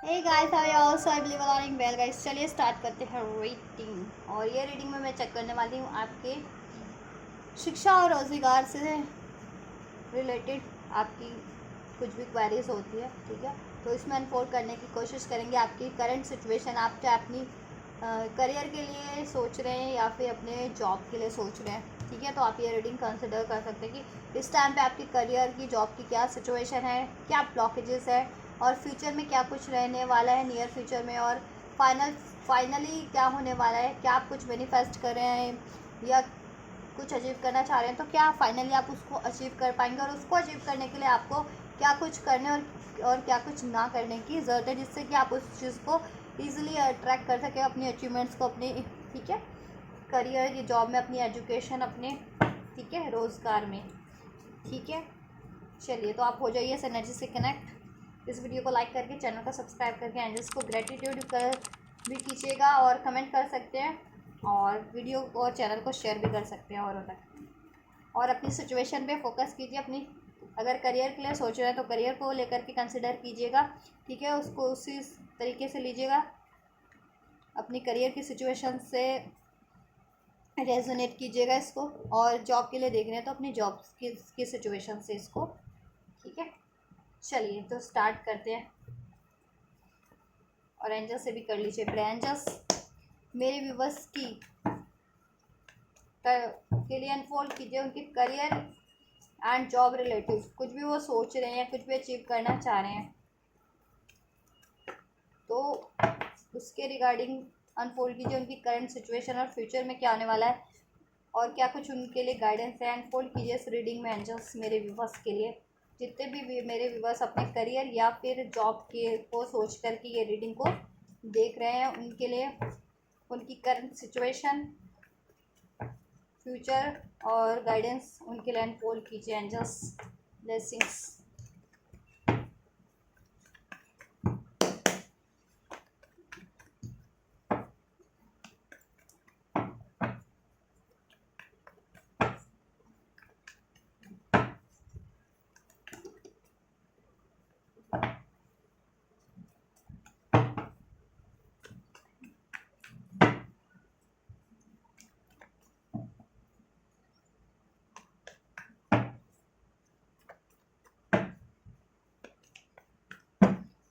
Hey guys, how are you all? So I believe all in well guys. चलिए start करते हैं reading. और ये रीडिंग में मैं चेक करने वाली हूँ आपके शिक्षा और रोज़गार से रिलेटेड आपकी कुछ भी क्वेरीज होती है, ठीक है। तो इसमें अनफोल्ड करने की कोशिश करेंगे आपकी करंट सिचुएशन, आप क्या अपनी करियर के लिए सोच रहे हैं या फिर अपने जॉब के लिए सोच रहे हैं, ठीक है। तो आप ये रीडिंग कंसिडर कर सकते हैं कि इस टाइम पे आपकी करियर की, जॉब की क्या सिचुएशन है, क्या ब्लॉकेजेस है और फ्यूचर में क्या कुछ रहने वाला है नियर फ्यूचर में, और फाइनली क्या होने वाला है। क्या आप कुछ मैनिफेस्ट कर रहे हैं या कुछ अचीव करना चाह रहे हैं, तो क्या फाइनली आप उसको अचीव कर पाएंगे, और उसको अचीव करने के लिए आपको क्या कुछ करने और क्या कुछ ना करने की ज़रूरत है, जिससे कि आप उस चीज़ को ईजिली अट्रैक्ट कर सकें, अपनी अचीवमेंट्स को, अपने, ठीक है, करियर की, जॉब में, अपनी एजुकेशन, अपने, ठीक है, रोज़गार में, ठीक है। चलिए, तो आप हो जाइए इस एनर्जी से कनेक्ट। इस वीडियो को लाइक करके, चैनल को सब्सक्राइब करके, एंजल्स को ग्रेटिट्यूड कर भी कीजिएगा और कमेंट कर सकते हैं, और वीडियो और चैनल को शेयर भी कर सकते हैं औरों तक। और अपनी सिचुएशन पे फोकस कीजिए। अपनी अगर करियर के लिए सोच रहे हैं तो करियर को लेकर के कंसिडर कीजिएगा, ठीक है। उसको उसी तरीके से लीजिएगा, अपनी करियर की सिचुएशन से रेजोनेट कीजिएगा इसको। और जॉब के लिए देख रहे हैं तो अपनी जॉब की सिचुएशन से इसको, ठीक है। चलिए, तो स्टार्ट करते हैं, और एंजल से भी कर लीजिए प्रे। एंजल्स, मेरे व्यूवर्स की के लिए अनफोल्ड कीजिए उनके करियर एंड जॉब रिलेटिव, कुछ भी वो सोच रहे हैं, कुछ भी अचीव करना चाह रहे हैं, तो उसके रिगार्डिंग अनफोल्ड कीजिए उनकी करंट सिचुएशन और फ्यूचर में क्या होने वाला है, और क्या कुछ उनके लिए गाइडेंस है। अनफोल्ड कीजिए इस रीडिंग में एंजल्स, मेरे व्यूवर्स के लिए। जितने भी मेरे व्यूवर्स अपने करियर या फिर जॉब के को सोच कर के ये रीडिंग को देख रहे हैं, उनके लिए उनकी करंट सिचुएशन, फ्यूचर और गाइडेंस उनके लिए अनफोल्ड कीजिए angels. Blessings.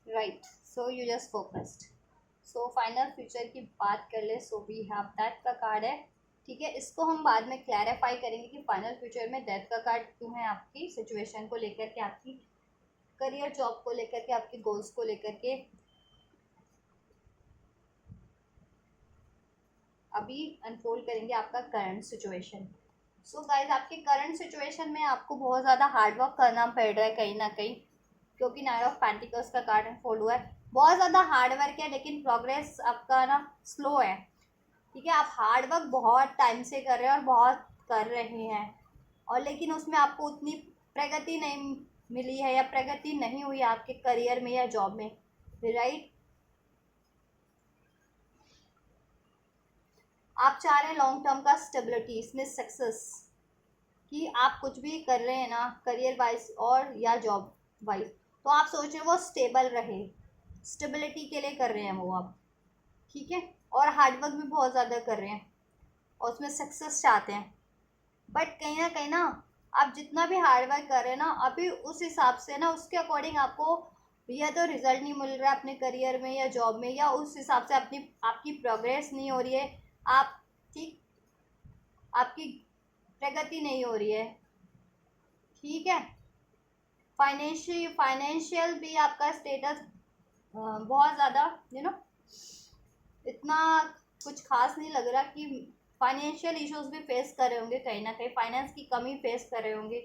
Right, so you just focused. So final future की बात कर ले, सो वी हैव डेथ का कार्ड है, ठीक है। इसको हम बाद में क्लैरिफाई करेंगे कि फाइनल फ्यूचर में डेथ का कार्ड क्यों है, आपकी सिचुएशन को लेकर के, आपकी करियर, जॉब को लेकर के, आपके गोल्स को लेकर के। अभी अनफोल्ड करेंगे आपका करंट सिचुएशन। सो गाइज, आपके करंट सिचुएशन में आपको बहुत ज़्यादा हार्डवर्क करना पड़ रहा है कहीं ना कहीं, क्योंकि नाइट ऑफ पेंटिकल्स का कार्ड अनफोल्ड हुआ है। बहुत ज़्यादा हार्डवर्क है, लेकिन प्रोग्रेस आपका ना स्लो है, ठीक है। आप हार्डवर्क बहुत टाइम से कर रहे हैं और बहुत कर रहे हैं, और लेकिन उसमें आपको उतनी प्रगति नहीं मिली है, या प्रगति नहीं हुई आपके करियर में या जॉब में, राइट। आप चाह रहे हैं लॉन्ग टर्म का स्टेबिलिटी, इसमें सक्सेस, कि आप कुछ भी कर रहे हैं ना करियर वाइज और या जॉब वाइज, तो आप सोच रहे हो वो स्टेबल रहे, स्टेबिलिटी के लिए कर रहे हैं वो आप, ठीक है। और हार्डवर्क भी बहुत ज़्यादा कर रहे हैं और उसमें सक्सेस चाहते हैं। बट कहीं ना आप जितना भी हार्डवर्क कर रहे हैं ना, अभी उस हिसाब से ना, उसके अकॉर्डिंग आपको या तो रिजल्ट नहीं मिल रहा है अपने करियर में या जॉब में, या उस हिसाब से आपकी प्रोग्रेस नहीं हो रही है, आप, ठीक, आपकी प्रगति नहीं हो रही है, ठीक है। फाइनेंशियल भी आपका स्टेटस बहुत ज़्यादा, इतना कुछ खास नहीं लग रहा, कि फाइनेंशियल इश्यूज भी फेस कर रहे होंगे, कहीं ना कहीं फाइनेंस की कमी फेस कर रहे होंगे,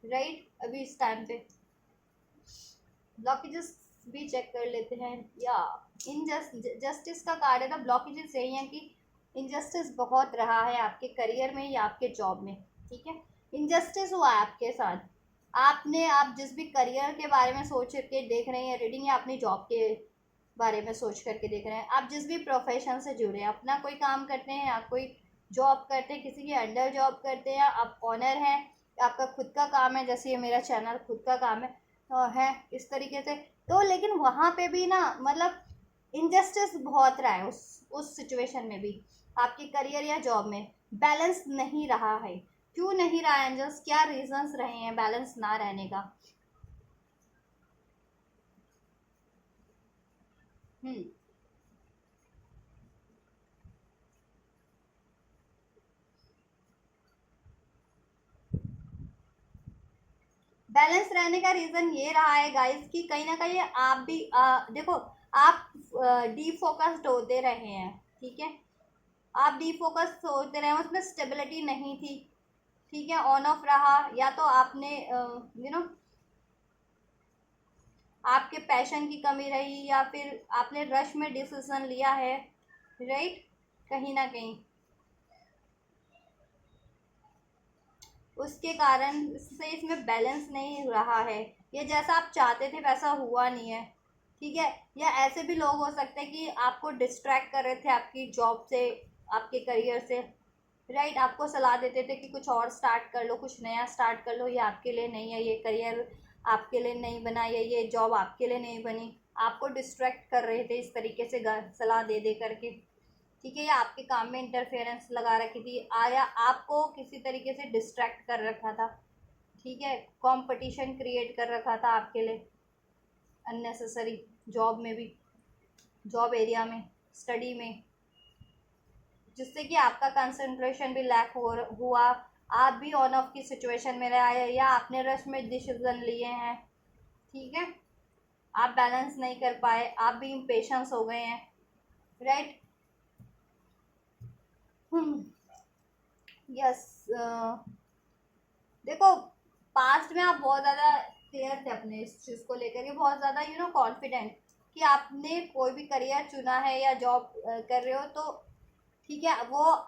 राइट। अभी इस टाइम पे ब्लॉकेजेस भी चेक कर लेते हैं, या जस्टिस का कार्ड है ना। ब्लॉकेजेस यही है कि इनजस्टिस बहुत रहा है आपके करियर में या आपके जॉब में, ठीक है। इनजस्टिस हुआ है आपके साथ, आप जिस भी करियर के बारे में सोच के देख रहे हैं रीडिंग, या अपनी जॉब के बारे में सोच करके देख रहे हैं, आप जिस भी प्रोफेशन से जुड़े हैं, अपना कोई काम करते हैं या कोई जॉब करते हैं, किसी के अंडर जॉब करते हैं, या आप ऑनर हैं, आपका खुद का काम है, जैसे ये मेरा चैनल खुद का काम है, इस तरीके से तो लेकिन वहाँ पे भी ना मतलब इनजस्टिस बहुत रहा है, उस सिचुएशन में भी आपके करियर या जॉब में बैलेंस नहीं रहा है। क्यों नहीं रहा है एंजल्स, क्या रीजंस रहे हैं बैलेंस ना रहने का? हम्म बैलेंस रहने का रीजन ये रहा है गाइस कि कहीं ना कहीं आप भी देखो, आप डी फोकस्ड होते रहे हैं, ठीक है, आप डी फोकस होते रहे, उसमें स्टेबिलिटी नहीं थी, ठीक है, ऑन ऑफ रहा, या तो आपने आपके पैशन की कमी रही, या फिर आपने रश में डिसीजन लिया है, राइट, कहीं ना कहीं उसके कारण से इसमें बैलेंस नहीं रहा है। ये जैसा आप चाहते थे वैसा हुआ नहीं है, ठीक है। या ऐसे भी लोग हो सकते हैं कि आपको डिस्ट्रैक्ट कर रहे थे आपकी जॉब से, आपके करियर से, राइट, आपको सलाह देते थे कि कुछ और स्टार्ट कर लो, कुछ नया स्टार्ट कर लो, ये आपके लिए नहीं है, ये करियर आपके लिए नहीं बना, या ये जॉब आपके लिए नहीं बनी, आपको डिस्ट्रैक्ट कर रहे थे इस तरीके से सलाह दे दे करके, ठीक है, या आपके काम में इंटरफेरेंस लगा रखी थी, या आपको किसी तरीके से डिस्ट्रैक्ट कर रखा था, ठीक है, कंपटीशन क्रिएट कर रखा था आपके लिए अननेसेसरी, जॉब में भी, जॉब एरिया में, स्टडी में, जिससे कि आपका कंसंट्रेशन भी लैक हुआ, आप भी ऑन ऑफ की सिचुएशन में रहे, या आपने रश में डिसीजन लिए हैं, ठीक है, आप बैलेंस नहीं कर पाए, आप भी इम्पेशंस हो गए हैं, राइट। यस, देखो, पास्ट में आप बहुत ज़्यादा क्लियर थे अपने इस चीज़ को लेकर के, बहुत ज़्यादा कॉन्फिडेंट कि आपने कोई भी करियर चुना है या जॉब कर रहे हो तो ठीक है, वो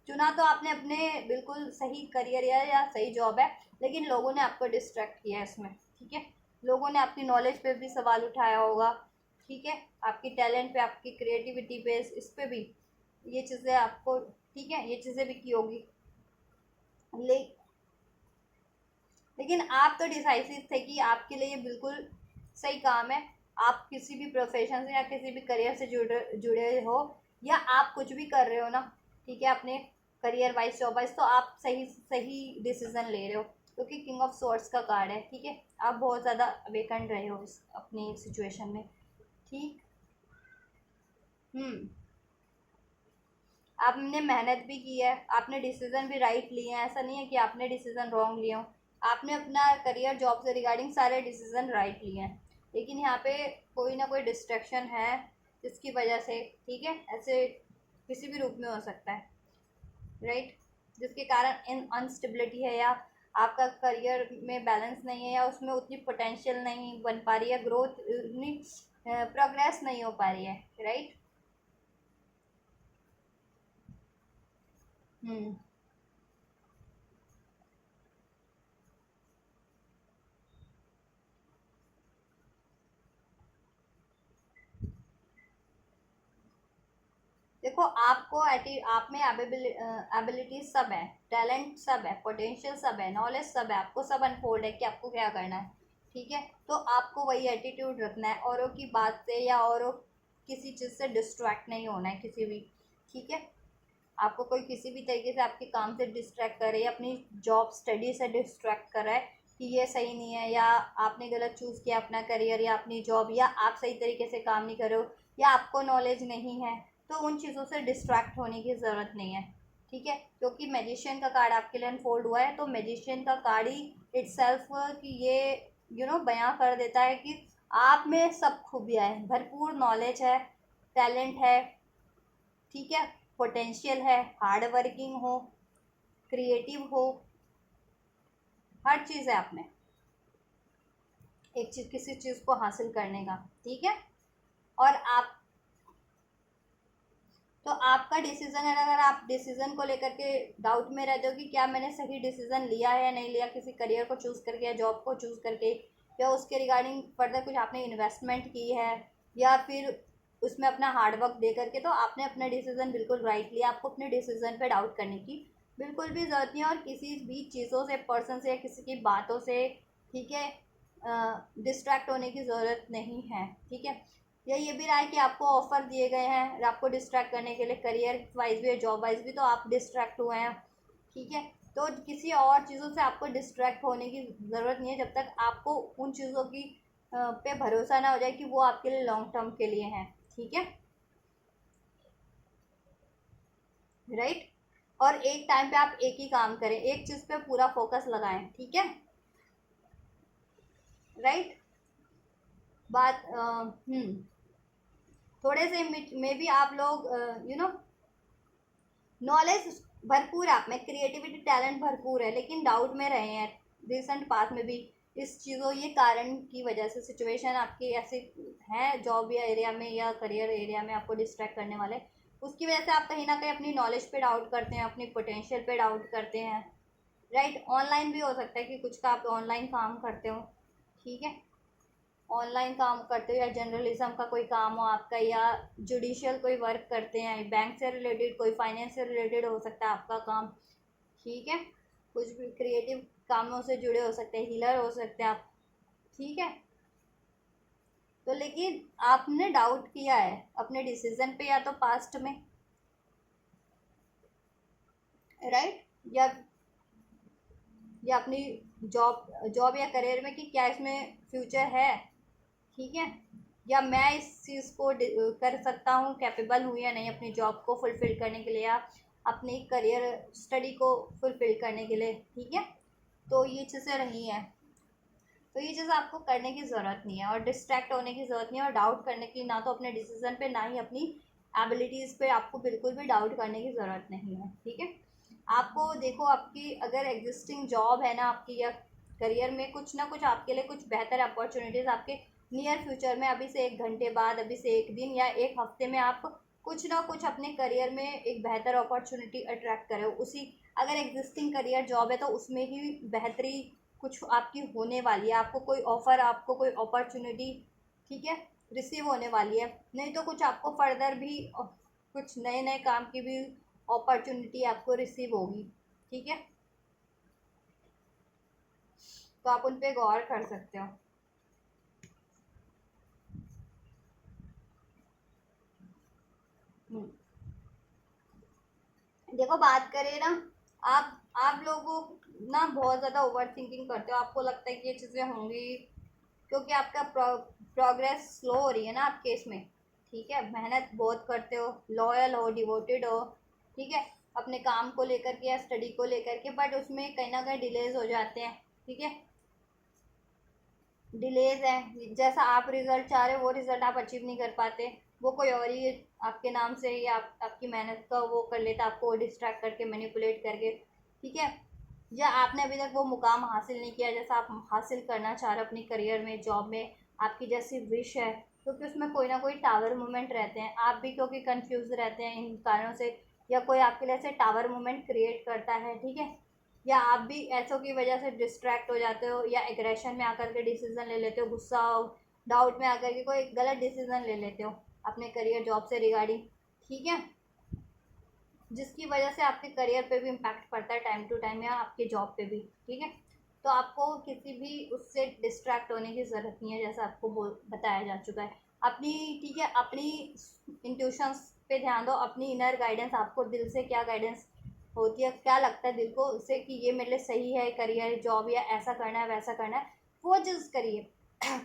चुना तो आपने अपने बिल्कुल सही करियर या सही जॉब है, लेकिन लोगों ने आपको डिस्ट्रैक्ट किया है इसमें, ठीक है, लोगों ने आपकी नॉलेज पे भी सवाल उठाया होगा, ठीक है, आपकी टैलेंट पे, आपकी क्रिएटिविटी पे, इस पे भी ये चीज़ें आपको, ठीक है, ये चीज़ें भी की होगी, ले लेकिन आप तो डिसाइसिव थे कि आपके लिए ये बिल्कुल सही काम है, आप किसी भी प्रोफेशन से या किसी भी करियर से जुड़े हो, या आप कुछ भी कर रहे हो ना, ठीक है, अपने करियर वाइज जॉब वाइज, तो आप सही सही डिसीजन ले रहे हो, क्योंकि किंग ऑफ सोर्ट्स का कार्ड है, ठीक है, आप बहुत ज़्यादा अवेकन रहे हो इस अपनी सिचुएशन में, ठीक। हम्म आपने मेहनत भी की है, आपने डिसीजन भी राइट लिए हैं, ऐसा नहीं है कि आपने डिसीजन रॉन्ग लिए हो, आपने अपना करियर जॉब से रिगार्डिंग सारे डिसीजन राइट लिए हैं, लेकिन यहाँ पे कोई ना कोई डिस्ट्रैक्शन है जिसकी वजह से, ठीक है, ऐसे किसी भी रूप में हो सकता है, राइट, जिसके कारण इन अनस्टेबिलिटी है, या आपका करियर में बैलेंस नहीं है, या उसमें उतनी पोटेंशियल नहीं बन पा रही है, ग्रोथ उतनी प्रोग्रेस नहीं हो पा रही है, राइट। हम्म देखो, आपको आप में एबिलिटीज सब है, टैलेंट सब है, पोटेंशियल सब है, नॉलेज सब है, आपको सब अनफोल्ड है कि आपको क्या करना है, ठीक है, तो आपको वही एटीट्यूड रखना है, औरों की बात से या औरों किसी चीज़ से डिस्ट्रैक्ट नहीं होना है किसी भी, ठीक है, आपको कोई किसी भी तरीके से आपके काम से डिस्ट्रैक्ट करे, अपनी जॉब स्टडी से डिस्ट्रैक्ट करे कि ये सही नहीं है, या आपने गलत चूज़ किया अपना करियर या अपनी जॉब, या आप सही तरीके से काम नहीं कर रहे हो, या आपको नॉलेज नहीं है, तो उन चीज़ों से डिस्ट्रैक्ट होने की ज़रूरत नहीं है, ठीक है, क्योंकि मैजिशियन का कार्ड आपके लिए अनफोल्ड हुआ है, तो मैजिशियन का कार्ड ही इट्सेल्फ कि ये बयां कर देता है कि आप में सब खूबियाँ हैं, भरपूर नॉलेज है, टैलेंट है, ठीक है, पोटेंशियल है, हार्ड वर्किंग हो, क्रिएटिव हो, हर चीज़ है आप में एक चीज़, किसी चीज़ को हासिल करने का, ठीक है, और आप, तो आपका डिसीजन है, अगर आप डिसीजन को लेकर के डाउट में रहते हो कि क्या मैंने सही डिसीजन लिया है या नहीं लिया, किसी करियर को चूज़ करके या जॉब को चूज़ करके, या उसके रिगार्डिंग फर्दर कुछ आपने इन्वेस्टमेंट की है, या फिर उसमें अपना हार्डवर्क दे करके, तो आपने अपना डिसीजन बिल्कुल राइट लिया, आपको अपने डिसीजन पे डाउट करने की बिल्कुल भी ज़रूरत नहीं है, और किसी भी चीज़ों से, पर्सन से, या किसी की बातों से, ठीक है, डिस्ट्रैक्ट होने की ज़रूरत नहीं है, ठीक है। या ये भी रहा है कि आपको ऑफ़र दिए गए हैं आपको डिस्ट्रैक्ट करने के लिए, करियर वाइज भी और जॉब वाइज भी, तो आप डिस्ट्रैक्ट हुए हैं, ठीक है। तो किसी और चीज़ों से आपको डिस्ट्रैक्ट होने की ज़रूरत नहीं है जब तक आपको उन चीज़ों की पे भरोसा ना हो जाए कि वो आपके लिए लॉन्ग टर्म के लिए हैं, ठीक है, राइट। और एक टाइम पे आप एक ही काम करें, एक चीज़ पे पूरा फोकस लगाएं, ठीक है, राइट। बात थोड़े से में भी आप लोग नॉलेज भरपूर है आप में, क्रिएटिविटी टैलेंट भरपूर है, लेकिन डाउट में रहे हैं रिसेंट पास्ट में भी इस चीज़ों ये कारण की वजह से, सिचुएशन आपकी ऐसे हैं जॉब या एरिया में या करियर एरिया में आपको डिस्ट्रैक्ट करने वाले, उसकी वजह से आप कहीं ना कहीं अपनी नॉलेज पे डाउट करते हैं, अपनी पोटेंशियल पे डाउट करते हैं, राइट। ऑनलाइन भी हो सकता है कि कुछ का आप ऑनलाइन काम करते हो, ठीक है, ऑनलाइन काम करते हो या जर्नलिज्म का कोई काम हो आपका, या जुडिशियल कोई वर्क करते हैं, बैंक से रिलेटेड, कोई फाइनेंस से रिलेटेड हो सकता है आपका काम, ठीक है, कुछ भी क्रिएटिव कामों से जुड़े हो सकते हैं, हीलर हो सकते हैं आप, ठीक है। तो लेकिन आपने डाउट किया है अपने डिसीजन पे, या तो पास्ट में, राइट, या अपनी जॉब जॉब या करियर में कि क्या इसमें फ्यूचर है, ठीक है, या मैं इस चीज़ को कर सकता हूँ, कैपेबल हूँ या नहीं अपनी जॉब को फुलफ़िल करने के लिए या अपनी करियर स्टडी को फुलफ़िल करने के लिए, ठीक है। तो ये चीज़ें रही हैं, तो ये चीज़ आपको करने की ज़रूरत नहीं है और डिस्ट्रैक्ट होने की ज़रूरत नहीं है और डाउट करने की, ना तो अपने डिसीज़न पे ना ही अपनी एबिलिटीज़ पे आपको बिल्कुल भी डाउट करने की ज़रूरत नहीं है, ठीक है। आपको देखो, आपकी अगर एग्जिस्टिंग जॉब है ना आपकी, या करियर में कुछ ना कुछ आपके लिए कुछ बेहतर अपॉर्चुनिटीज़ आपके नियर फ्यूचर में, अभी से 1 घंटे बाद, अभी से 1 दिन या 1 हफ्ते में आप कुछ ना कुछ अपने करियर में एक बेहतर अपॉर्चुनिटी अट्रैक्ट करो, उसी अगर एग्जिस्टिंग करियर जॉब है तो उसमें ही बेहतरी कुछ आपकी होने वाली है, आपको कोई ऑफ़र, आपको कोई अपॉर्चुनिटी, ठीक है, रिसीव होने वाली है, नहीं तो कुछ आपको फर्दर भी कुछ नए नए काम की भी अपॉर्चुनिटी आपको रिसीव होगी, ठीक है, तो आप उन पे गौर कर सकते हो। हम्म, देखो बात करें ना, आप लोगों ना बहुत ज़्यादा ओवर थिंकिंग करते हो, आपको लगता है कि ये चीज़ें होंगी क्योंकि आपका प्रोग्रेस स्लो हो रही है ना आपके इसमें, ठीक है, मेहनत बहुत करते हो, लॉयल हो, डिवोटेड हो, ठीक है, अपने काम को लेकर के या स्टडी को लेकर के, बट उसमें कहीं ना कहीं डिलेज हो जाते हैं, ठीक है, डिलेज है, जैसा आप रिजल्ट चाह रहे हो वो रिजल्ट आप अचीव नहीं कर पाते, वो कोई और ही आपके नाम से या आपकी मेहनत का वो कर लेता, आपको डिस्ट्रैक्ट करके, मैनिपुलेट करके, ठीक है, या आपने अभी तक वो मुकाम हासिल नहीं किया जैसा आप हासिल करना चाह रहे हो अपनी करियर में, जॉब में, आपकी जैसी विश है, क्योंकि उसमें कोई ना कोई टावर मोमेंट रहते हैं, आप भी क्योंकि कंफ्यूज रहते हैं इन कारणों से, या कोई आपके लिए ऐसे टावर मोमेंट क्रिएट करता है, ठीक है, या आप भी ऐसों की वजह से डिस्ट्रैक्ट हो जाते हो, या एग्रेशन में आकर के डिसीजन ले लेते हो, गुस्सा डाउट में आकर के कोई गलत डिसीजन ले लेते हो अपने करियर जॉब से रिगार्डिंग, ठीक है, जिसकी वजह से आपके करियर पे भी इम्पैक्ट पड़ता है टाइम टू टाइम, या आपके जॉब पे भी, ठीक है। तो आपको किसी भी उससे डिस्ट्रैक्ट होने की ज़रूरत नहीं है, जैसा आपको बताया जा चुका है, अपनी, ठीक है, अपनी इंट्यूशंस पे ध्यान दो, अपनी इनर गाइडेंस, आपको दिल से क्या गाइडेंस होती है, क्या लगता है दिल को उससे कि ये मेरे लिए सही है करियर जॉब, या ऐसा करना है वैसा करना है, वो चीज़ करिए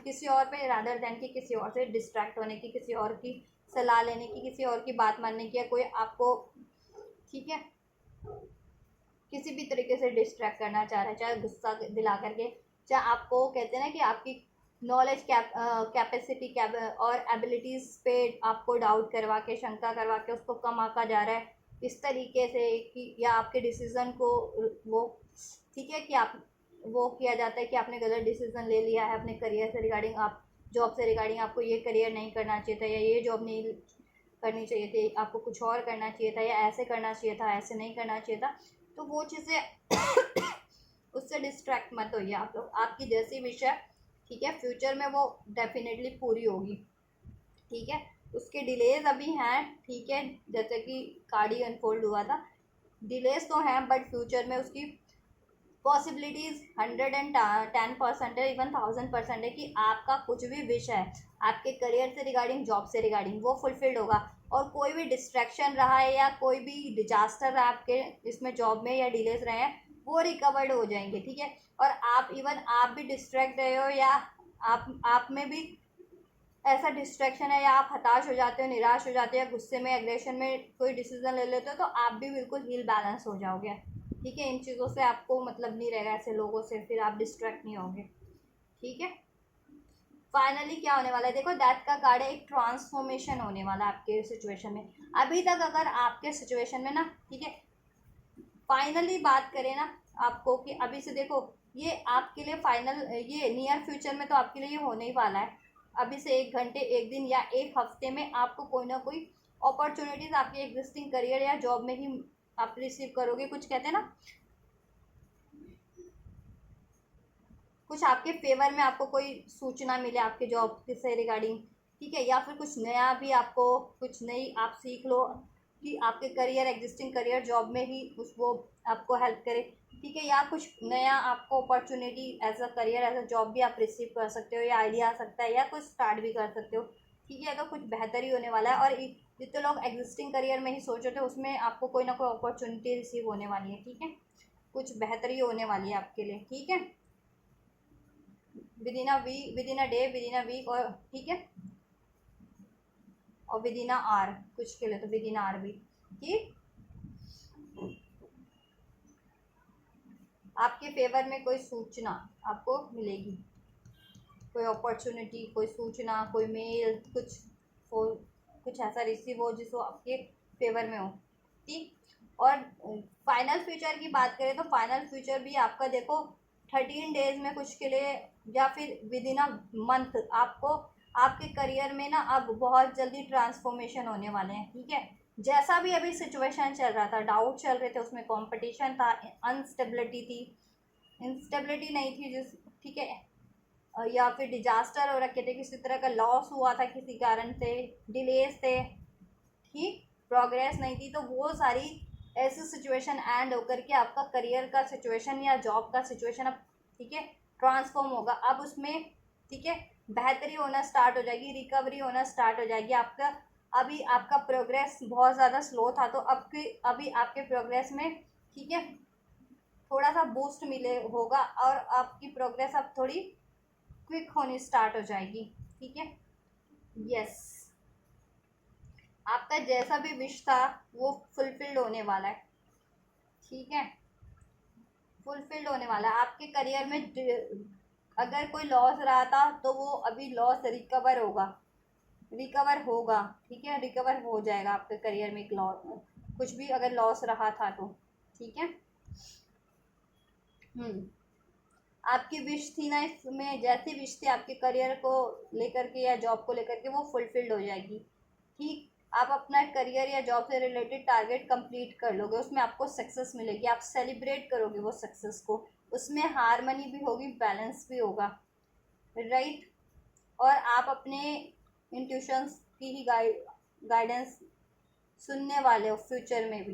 किसी और पे रादर देन कि किसी और से डिस्ट्रैक्ट होने की, किसी और की सलाह लेने की, किसी और की बात मानने की, या कोई आपको, ठीक है, किसी भी तरीके से डिस्ट्रैक्ट करना चाह रहा है, चाहे गुस्सा दिला करके, चाहे आपको कहते हैं ना कि आपकी नॉलेज कैपेसिटी और एबिलिटीज़ पे आपको डाउट करवा के, शंका करवा के उसको कम आंका जा रहा है इस तरीके से कि, या आपके डिसीज़न को वो, ठीक है, कि आप वो किया जाता है कि आपने गलत डिसीज़न ले लिया है अपने करियर से रिगार्डिंग, आप जॉब से रिगार्डिंग, आपको ये करियर नहीं करना चाहिए था, या ये जॉब नहीं करनी चाहिए थी, आपको कुछ और करना चाहिए था, या ऐसे करना चाहिए था, ऐसे नहीं करना चाहिए था, तो वो चीज़ें उससे डिस्ट्रैक्ट मत होइए आप लोग, आपकी जैसी विश है, ठीक है, फ्यूचर में वो डेफिनेटली पूरी होगी, ठीक है, उसके डिलेज अभी हैं, ठीक है, जैसे कि कार्ड ही अनफोल्ड हुआ था, डिलेज तो हैं बट फ्यूचर में उसकी पॉसिबिलिटीज़ 110% है, इवन 1000% है कि आपका कुछ भी विश है आपके करियर से रिगार्डिंग, जॉब से रिगार्डिंग, वो फुलफिल्ड होगा। और कोई भी डिस्ट्रैक्शन रहा है या कोई भी डिजास्टर रहा आपके इसमें जॉब में या डिलेज रहे हैं, वो रिकवर्ड हो जाएंगे, ठीक है। और आप इवन आप भी डिस्ट्रैक्ट रहे हो या आप में भी ऐसा डिस्ट्रैक्शन है या आप हताश हो जाते हो, निराश हो जाते हो या गुस्से में, एग्रेशन में कोई डिसीजन ले लेते हो, तो आप भी बिल्कुल हील बैलेंस हो जाओगे, ठीक है। इन चीज़ों से आपको मतलब नहीं रहेगा, ऐसे लोगों से फिर आप डिस्ट्रैक्ट नहीं होंगे, ठीक है। फाइनली क्या होने वाला है, देखो डेथ का कार्ड है, एक ट्रांसफॉर्मेशन होने वाला है आपके सिचुएशन में। अभी तक अगर आपके सिचुएशन में ना, ठीक है, फाइनली बात करें ना आपको कि अभी से देखो ये आपके लिए फाइनल, ये नियर फ्यूचर में तो आपके लिए ये होने ही वाला है। अभी से 1 घंटे, 1 दिन या 1 हफ्ते में आपको कोई ना कोई अपॉर्चुनिटीज आपके एग्जिस्टिंग करियर या जॉब में ही आप रिसीव करोगे। कुछ कहते हैं ना, कुछ आपके फेवर में आपको कोई सूचना मिले आपके जॉब से रिगार्डिंग, ठीक है। या फिर कुछ नया भी आपको, कुछ नई आप सीख लो कि आपके करियर, एग्जिस्टिंग करियर जॉब में ही उस वो आपको हेल्प करे, ठीक है। या कुछ नया आपको opportunity as a career, as a job भी आप रिसीव कर सकते हो, या आइडिया आ सकता है, या कुछ स्टार्ट भी कर सकते हो, ठीक है। तो कुछ बेहतर ही होने वाला है। और जितने लोग एग्जिस्टिंग करियर में ही सोच रहे थे, उसमें आपको कोई ना कोई अपॉर्चुनिटी रिसीव होने वाली है, ठीक है। कुछ बेहतरी होने वाली है आपके लिए, ठीक है। Within a week, within a day, within a week, और ठीक है, और विद इन अ आवर, कुछ के लिए तो विद इन आवर भी, ठीक। आपके फेवर में कोई सूचना आपको मिलेगी, कोई अपॉर्चुनिटी, कोई सूचना, कोई मेल, कुछ हो, कुछ ऐसा रिसीव हो जिसको आपके फेवर में हो, ठीक। और फाइनल फ्यूचर की बात करें तो फाइनल फ्यूचर भी आपका देखो 13 डेज में कुछ के लिए, या फिर विद इन अ मंथ आपको आपके करियर में ना अब बहुत जल्दी ट्रांसफॉर्मेशन होने वाले हैं, ठीक है। जैसा भी अभी सिचुएशन चल रहा था, डाउट चल रहे थे, उसमें कंपटीशन था, अनस्टेबिलिटी थी, इंस्टेबिलिटी नहीं थी जिस, ठीक है, या फिर डिजास्टर हो रखे थे, किसी तरह का लॉस हुआ था किसी कारण से, डिलेज थे, ठीक, प्रोग्रेस नहीं थी, तो वो सारी ऐसी सिचुएशन एंड होकर के आपका करियर का सिचुएशन या जॉब का सिचुएशन अब, ठीक है, ट्रांसफॉर्म होगा। अब उसमें, ठीक है, बेहतरी होना स्टार्ट हो जाएगी, रिकवरी होना स्टार्ट हो जाएगी आपका। अभी आपका प्रोग्रेस बहुत ज़्यादा स्लो था, तो अभी आपके प्रोग्रेस में, ठीक है, थोड़ा सा बूस्ट मिले होगा, और आपकी प्रोग्रेस अब थोड़ी क्विक होनी स्टार्ट हो जाएगी, ठीक है। यस, आपका जैसा भी विश था वो फुलफिल्ड होने वाला है, ठीक है, फुलफिल्ड होने वाला है आपके करियर में। अगर कोई लॉस रहा था तो वो अभी लॉस रिकवर होगा, रिकवर होगा, ठीक है, रिकवर हो जाएगा आपके करियर में। एक लॉस, कुछ भी अगर लॉस रहा था तो, ठीक है। आपकी विश थी ना, इसमें जैसी विश थी आपके करियर को लेकर के या जॉब को लेकर के, वो फुलफिल्ड हो जाएगी, ठीक। आप अपना करियर या जॉब से रिलेटेड टारगेट कंप्लीट कर लोगे, उसमें आपको सक्सेस मिलेगी, आप सेलिब्रेट करोगे वो सक्सेस को, उसमें हारमनी भी होगी, बैलेंस भी होगा, राइट। और आप अपने इंट्यूशंस की ही गाइडेंस सुनने वाले हो फ्यूचर में भी,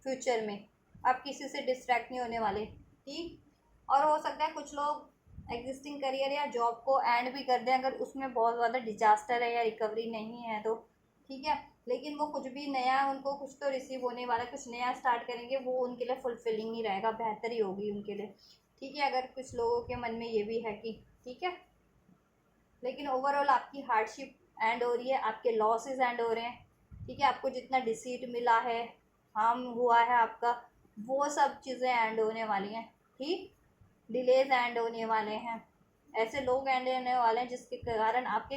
फ्यूचर में आप किसी से डिस्ट्रैक्ट नहीं होने वाले, ठीक। और हो सकता है कुछ लोग एग्जिस्टिंग करियर या जॉब को एंड भी कर दें अगर उसमें बहुत ज़्यादा डिजास्टर है या रिकवरी नहीं है तो, ठीक है। लेकिन वो कुछ भी नया, उनको कुछ तो रिसीव होने वाला है, कुछ नया स्टार्ट करेंगे, वो उनके लिए फुलफिलिंग ही रहेगा, बेहतरी होगी उनके लिए, ठीक है। अगर कुछ लोगों के मन में ये भी है कि, ठीक है, लेकिन ओवरऑल आपकी हार्डशिप एंड हो रही है, आपके लॉसेस एंड हो रहे हैं, ठीक है। आपको जितना डिसीट मिला है, हार्म हुआ है आपका, वो सब चीज़ें एंड होने वाली हैं, ठीक। डिलेज एंड होने वाले हैं, ऐसे लोग एंड होने वाले हैं जिसके कारण आपके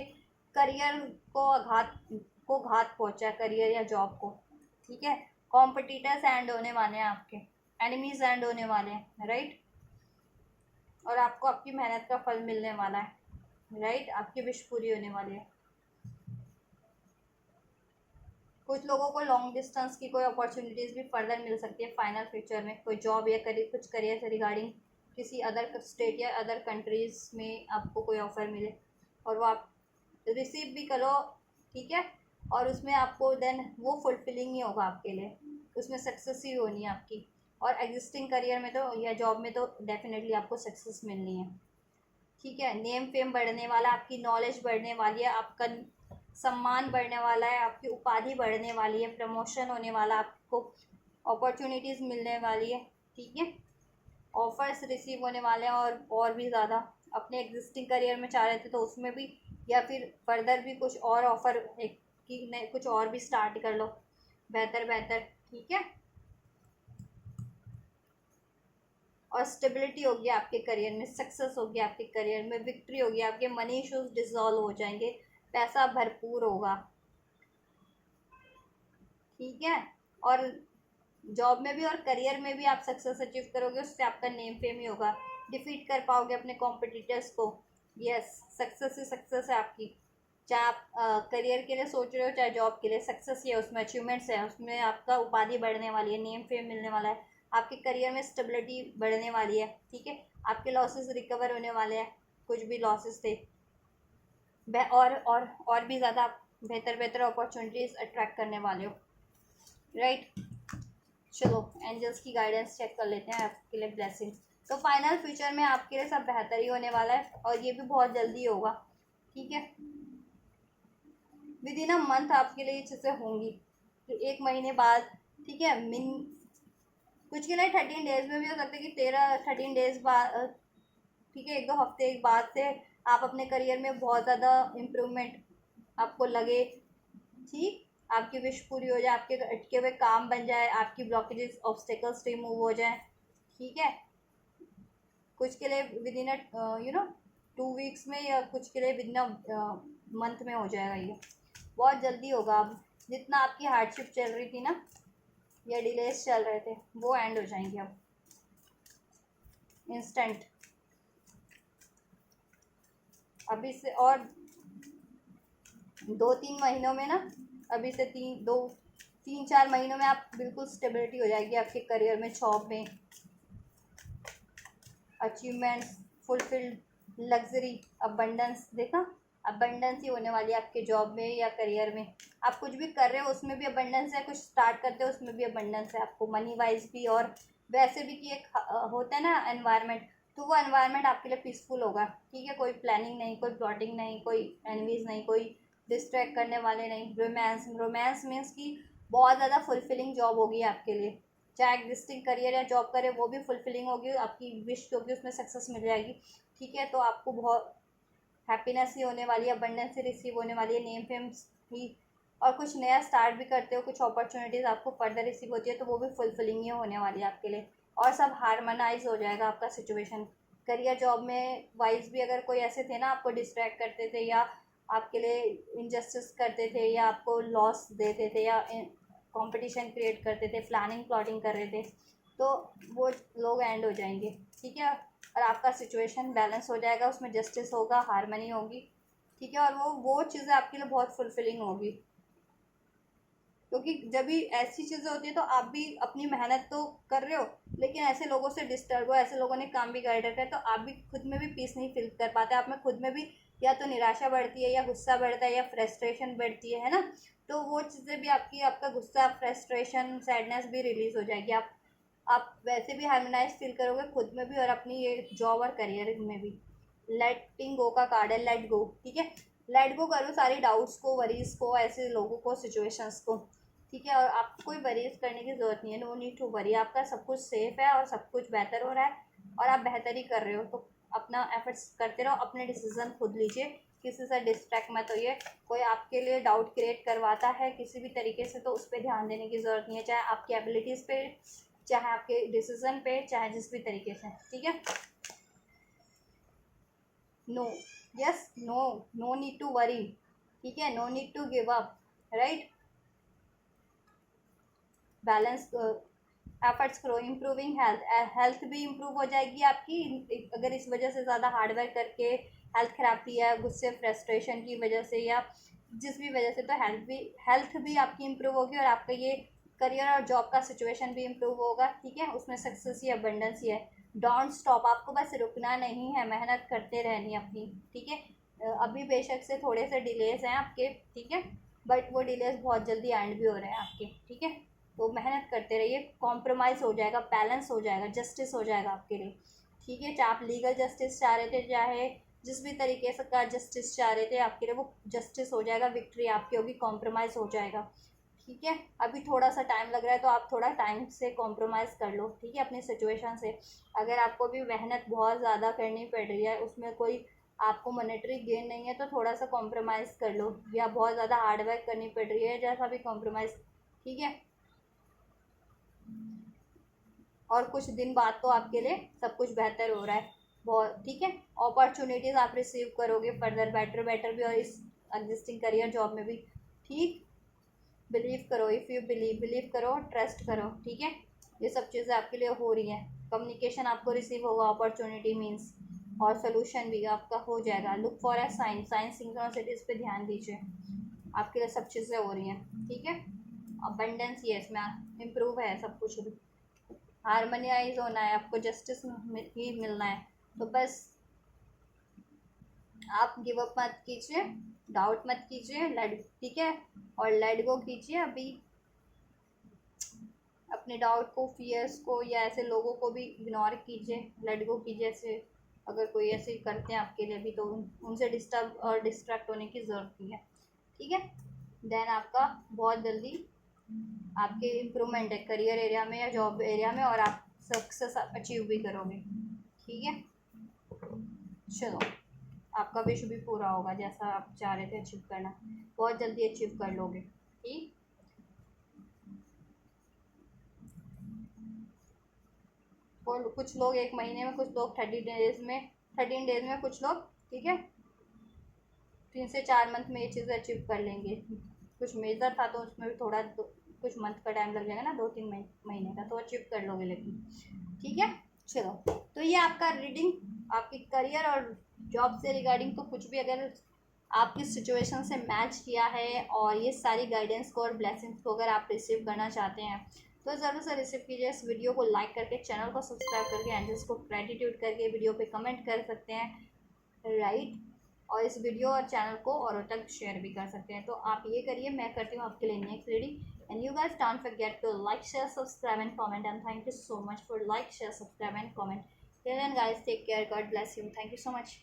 करियर को घात पहुंचा है, करियर या जॉब को, ठीक है। कॉम्पिटिटर्स एंड होने वाले हैं, आपके एनिमीज एंड होने वाले हैं, राइट। और आपको आपकी मेहनत का फल मिलने वाला है, राइट। आपकी विश पूरी होने वाली है। कुछ लोगों को लॉन्ग डिस्टेंस की कोई अपॉर्चुनिटीज़ भी फर्दर मिल सकती है फाइनल फ्यूचर में, कोई जॉब या कुछ करियर से रिगार्डिंग किसी अदर स्टेट या अदर कंट्रीज़ में आपको कोई ऑफ़र मिले और वो आप रिसीव भी करो, ठीक है। और उसमें आपको देन वो फुलफिलिंग ही होगा आपके लिए, उसमें सक्सेस ही होनी है आपकी, और एग्जिस्टिंग करियर में तो या जॉब में तो डेफिनेटली आपको सक्सेस मिलनी है, ठीक है। नेम फेम बढ़ने वाला, आपकी नॉलेज बढ़ने वाली है, आपका सम्मान बढ़ने वाला है, आपकी उपाधि बढ़ने वाली है, प्रमोशन होने वाला, आपको अपॉर्चुनिटीज़ मिलने वाली है, ठीक है। ऑफर्स रिसीव होने वाले हैं और भी ज़्यादा। अपने एग्जिस्टिंग करियर में चाह रहे थे तो उसमें भी, या फिर फर्दर भी कुछ और ऑफ़र एक कि नहीं कुछ और भी स्टार्ट कर लो, बेहतर बेहतर, ठीक है। और स्टेबिलिटी होगी आपके करियर में, सक्सेस होगी आपके करियर में, विक्ट्री होगी, आपके मनी इश्यूज डिसॉल्व हो जाएंगे, पैसा भरपूर होगा, ठीक है। और जॉब में भी और करियर में भी आप सक्सेस अचीव करोगे, उससे आपका नेम फेम ही होगा, डिफीट कर पाओगे अपने कॉम्पिटिटर्स को। यस, सक्सेस ही सक्सेस है आपकी, चाहे आप करियर के लिए सोच रहे हो चाहे जॉब के लिए, सक्सेस ही है, उसमें अचीवमेंट्स है, उसमें आपका उपाधि बढ़ने वाली है, नेम फेम मिलने वाला है, आपके करियर में स्टेबिलिटी बढ़ने वाली है, ठीक है। आपके लॉसेस रिकवर होने वाले हैं, कुछ भी लॉसेस थे, और भी ज़्यादा बेहतर बेहतर अपॉर्चुनिटीज़ अट्रैक्ट करने वाले हो, राइट। चलो एंजल्स की गाइडेंस चेक कर लेते हैं आपके लिए ब्लेसिंग्स। तो फाइनल फ्यूचर में आपके लिए सब बेहतर ही होने वाला है, और ये भी बहुत जल्दी होगा, ठीक है। विद इन अ मंथ आपके लिए ये चीज़ें होंगी, तो 1 महीने बाद, ठीक है। कुछ के लिए 13 डेज में भी हो सकता है कि 13 डेज बाद, ठीक है, 1-2 हफ्ते एक बाद से आप अपने करियर में बहुत ज़्यादा इम्प्रूवमेंट आपको लगे, ठीक। आपकी विश पूरी हो जाए, आपके अटके हुए काम बन जाए, आपकी ब्लॉकेजेस ऑब्स्टेकल्स रिमूव हो जाए, ठीक है। कुछ के लिए विद इन 2 वीक्स में, या कुछ के लिए विद इन मंथ में हो जाएगा, ये बहुत जल्दी होगा। अब जितना आपकी हार्डशिप चल रही थी ना, या डिलेस चल रहे थे, वो एंड हो जाएंगे अब इंस्टेंट। अभी से और 2-3 महीनों में ना, अभी से 3-4 महीनों में आप बिल्कुल स्टेबिलिटी हो जाएगी आपके करियर में, जॉब में, अचीवमेंट्स, फुलफिल्ड, लग्जरी, अबंडेंस। देखा, अबंडेंस ही होने वाली है आपके जॉब में या करियर में। आप कुछ भी कर रहे हो उसमें भी अबंडेंस है, कुछ स्टार्ट करते हो उसमें भी अबंडेंस है आपको, मनी वाइज भी और वैसे भी। कि एक होता है ना एनवायरनमेंट, तो वो एनवायरनमेंट आपके लिए पीसफुल होगा, ठीक है। कोई प्लानिंग नहीं, कोई प्लॉटिंग नहीं, कोई एनवीज नहीं, कोई डिस्ट्रैक्ट करने वाले नहीं। रोमांस, रोमांस मीन्स कि बहुत ज़्यादा फुलफिलिंग जॉब होगी आपके लिए, चाहे एग्जिस्टिंग करियर या जॉब करे वो भी फुलफिलिंग होगी, आपकी विश होगी उसमें सक्सेस मिल जाएगी, ठीक है। तो आपको बहुत हैप्पीनेस ही होने वाली है, अबंडेंस ही रिसीव होने वाली है, नेम फेम ही। और कुछ नया स्टार्ट भी करते हो, कुछ अपॉर्चुनिटीज़ आपको फर्दर रिसीव होती है, तो वो भी फुलफिलिंग ही होने वाली है आपके लिए, और सब हारमोनाइज हो जाएगा आपका सिचुएशन। करियर जॉब में वाइज भी अगर कोई ऐसे थे ना आपको डिस्ट्रैक्ट करते थे, या आपके लिए इनजस्टिस करते थे, या आपको लॉस देते थे, या कंपटीशन क्रिएट करते थे, प्लानिंग प्लॉटिंग कर रहे थे, तो वो लोग एंड हो जाएंगे, ठीक है। और आपका सिचुएशन बैलेंस हो जाएगा, उसमें जस्टिस होगा, हारमनी होगी, ठीक है। और वो चीज़ें आपके लिए बहुत फुलफिलिंग होगी, क्योंकि जब भी ऐसी चीज़ें होती है तो आप भी अपनी मेहनत तो कर रहे हो, लेकिन ऐसे लोगों से डिस्टर्ब हो, ऐसे लोगों ने काम भी कर रखा है, तो आप भी खुद में भी पीस नहीं फील कर पाते, आप में खुद में भी या तो निराशा बढ़ती है, या गुस्सा बढ़ता है, या फ्रस्ट्रेशन बढ़ती है ना। तो वो चीज़ें भी आपका गुस्सा, फ्रस्ट्रेशन, सैडनेस भी रिलीज़ हो जाएगी। आप वैसे भी हार्मोनाइज फील करोगे खुद में भी, और अपनी ये जॉब और करियर में भी। लेटिंग गो का कार्ड है, लेट गो, ठीक है। लेट गो करो सारी डाउट्स को, वरीज को, ऐसे लोगों को, सिचुएशंस को, ठीक है। और आपको कोई वरीज करने की ज़रूरत नहीं है, नो नीड टू वरी, आपका सब कुछ सेफ है और सब कुछ बेहतर हो रहा है, और आप बेहतर ही कर रहे हो। तो अपना एफर्ट्स करते रहो, अपने डिसीजन खुद लीजिए, किसी से डिस्ट्रैक्ट मत होइए। कोई आपके लिए डाउट क्रिएट करवाता है किसी भी तरीके से, तो उस पर ध्यान देने की ज़रूरत नहीं है, चाहे आपकी एबिलिटीज़ पे, चाहे आपके डिसीजन पे, चाहे जिस भी तरीके से, ठीक है। No, yes, no, no need to worry, ठीक है, no need to give up, right. Balance efforts करो, इम्प्रूविंग हेल्थ, हेल्थ भी इम्प्रूव हो जाएगी आपकी। अगर इस वजह से ज़्यादा हार्डवर्क करके हेल्थ खराब की है, गुस्से, फ्रस्ट्रेशन की वजह से, या जिस भी वजह से, तो हेल्थ भी आपकी इम्प्रूव होगी, और आपका ये करियर और जॉब का सिचुएशन भी इम्प्रूव होगा, ठीक है। उसमें सक्सेस ही अबंडेंस ही है। डोंट स्टॉप, आपको बस रुकना नहीं है, मेहनत करते रहनी अपनी, ठीक है। अभी बेशक से थोड़े से डिलेस हैं आपके, ठीक है, बट वो डिलेस बहुत जल्दी एंड भी हो रहे हैं आपके, ठीक है। तो मेहनत करते रहिए, कॉम्प्रोमाइज़ हो जाएगा, बैलेंस हो जाएगा, जस्टिस हो जाएगा आपके लिए। ठीक है, चाहे आप लीगल जस्टिस चाह रहे थे, चाहे जिस भी तरीके से का जस्टिस चाह रहे थे, आपके लिए वो जस्टिस हो जाएगा, विक्ट्री आपकी होगी, कॉम्प्रोमाइज़ हो जाएगा। ठीक है, अभी थोड़ा सा टाइम लग रहा है तो आप थोड़ा टाइम से कॉम्प्रोमाइज़ कर लो। ठीक है, अपनी सिचुएशन से। अगर आपको भी मेहनत बहुत ज़्यादा करनी पड़ रही है, उसमें कोई आपको मॉनेटरी गेन नहीं है, तो थोड़ा सा कॉम्प्रोमाइज़ कर लो, या बहुत ज़्यादा हार्ड वर्क करनी पड़ रही है, जैसा भी कॉम्प्रोमाइज़। ठीक है, और कुछ दिन बाद तो आपके लिए सब कुछ बेहतर हो रहा है बहुत। ठीक है, अपॉर्चुनिटीज़ आप रिसीव करोगे फर्दर, बेटर बेटर भी, और इस एग्जिस्टिंग करियर जॉब में भी। ठीक, बिलीव करो, इफ़ यू बिलीव करो, ट्रस्ट करो। ठीक है, ये सब चीज़ें आपके लिए हो रही हैं। कम्युनिकेशन आपको रिसीव होगा, अपॉर्चुनिटी मीन्स, और सोल्यूशन भी आपका हो जाएगा। Look for a sign, signs synchronicities पे ध्यान दीजिए, आपके लिए सब चीज़ें हो रही हैं। ठीक है, अबंडेंस, ये इसमें इम्प्रूव है सब कुछ भी, हारमोनियाइज होना है, आपको जस्टिस ही मिलना है। तो बस आप गिव अप मत कीजिए, डाउट मत कीजिए, ठीक है, और लेट गो कीजिए अभी अपने डाउट को, फियर्स को, या ऐसे लोगों को भी इग्नोर कीजिए, लेट गो कीजिए। ऐसे अगर कोई ऐसे करते हैं आपके लिए भी, तो उनसे डिस्टर्ब और डिस्ट्रैक्ट होने की ज़रूरत नहीं है। ठीक है, देन आपका बहुत जल्दी आपके इम्प्रूवमेंट है करियर एरिया में या जॉब एरिया में, और आप सक्सेस अचीव भी करोगे। ठीक है, चलो, आपका विश भी पूरा होगा, जैसा आप चाह रहे थे अचीव करना, बहुत जल्दी अचीव कर लोगे। ठीक, और कुछ लोग 1 महीने में, कुछ लोग 30 डेज में, 13 डेज में, कुछ लोग, ठीक है, 3 से 4 मंथ में ये चीज़ें अचीव कर लेंगे। कुछ मेजर था तो उसमें भी थोड़ा कुछ मंथ का टाइम लग जाएगा ना, 2-3 महीने का, तो अचीव कर लोगे लेकिन। ठीक है, चलो, तो ये आपका रीडिंग आपकी करियर और जॉब से रिगार्डिंग, तो कुछ भी अगर आपकी सिचुएशन से मैच किया है, और ये सारी गाइडेंस को और ब्लेसिंग्स को अगर आप रिसीव करना चाहते हैं, तो ज़रूर से रिसीव कीजिए। इस वीडियो को लाइक करके, चैनल को सब्सक्राइब करके, एंजल्स को ग्रेटिट्यूड करके वीडियो पे कमेंट कर सकते हैं, राइट, और इस वीडियो और चैनल को औरों तक शेयर भी कर सकते हैं। तो आप ये करिए, मैं करती हूँ आपके लिए next reading. And you guys don't forget to like, share, subscribe and comment, and thank you so much for like, share, subscribe and comment. Till then guys, take care, God bless you, thank you so much.